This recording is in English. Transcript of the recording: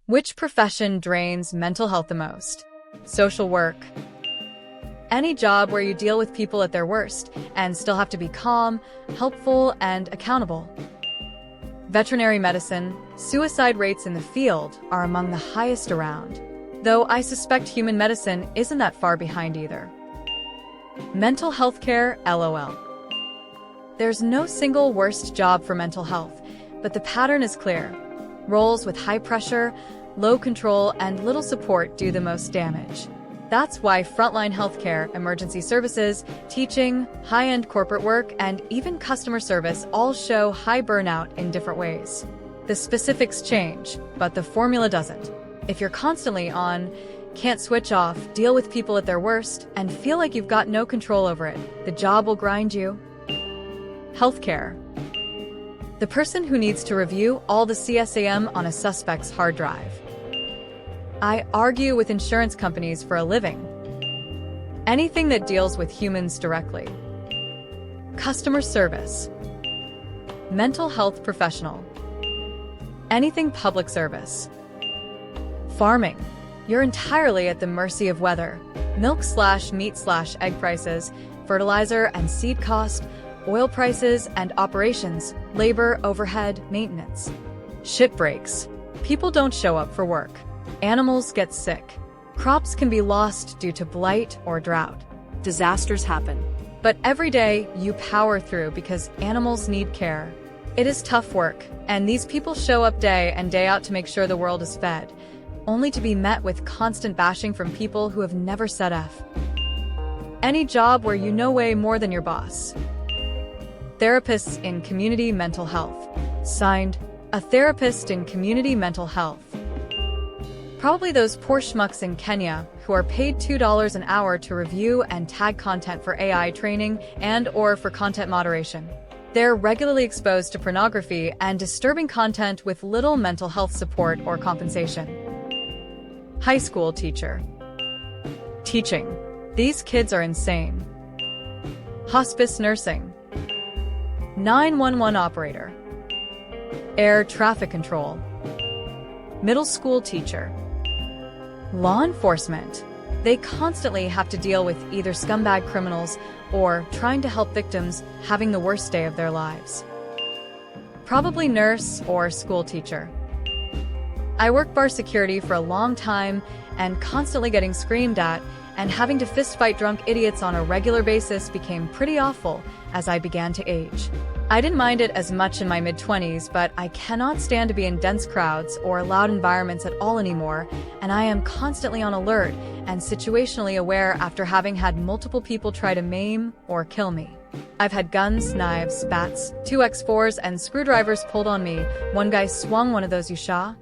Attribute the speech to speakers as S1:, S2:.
S1: Which profession drains mental health the most? Social work. Any job where you deal with people at their worst and still have to be calm, helpful, and accountable. Veterinary medicine. Suicide rates in the field are among the highest around, though I suspect human medicine isn't that far behind either. Mental health care, LOL. There's no single worst job for mental health, but the pattern is clear. Roles with high pressure, low control, and little support do the most damage. That's why frontline healthcare, emergency services, teaching, high-end corporate work, and even customer service all show high burnout in different ways. The specifics change, but the formula doesn't. If you're constantly on, can't switch off, deal with people at their worst, and feel like you've got no control over it, the job will grind you. Healthcare. The person who needs to review all the CSAM on a suspect's hard drive. I argue with insurance companies for a living. Anything that deals with humans directly. Customer service. Mental health professional. Anything public service. Farming. You're entirely at the mercy of weather, milk/meat/egg prices, fertilizer and seed cost, oil prices and operations, labor, overhead, maintenance. Ship breaks. People don't show up for work. Animals get sick. Crops can be lost due to blight or drought. Disasters happen. But every day, you power through because animals need care. It is tough work, and these people show up day and day out to make sure the world is fed, only to be met with constant bashing from people who have never said F. Any job where you know way more than your boss. Therapists in community mental health. Signed, a therapist in community mental health. Probably those poor schmucks in Kenya who are paid $2 an hour to review and tag content for AI training and/or for content moderation. They're regularly exposed to pornography and disturbing content with little mental health support or compensation. High school teacher. Teaching. These kids are insane. Hospice nursing. 911 operator. Air traffic control. Middle school teacher. Law enforcement. They constantly have to deal with either scumbag criminals or trying to help victims having the worst day of their lives. Probably nurse or school teacher. I worked bar security for a long time and constantly getting screamed at and having to fist-fight drunk idiots on a regular basis became pretty awful as I began to age. I didn't mind it as much in my mid-20s, but I cannot stand to be in dense crowds or loud environments at all anymore, and I am constantly on alert and situationally aware after having had multiple people try to maim or kill me. I've had guns, knives, bats, 2x4s, and screwdrivers pulled on me. One guy swung one of those, you sha?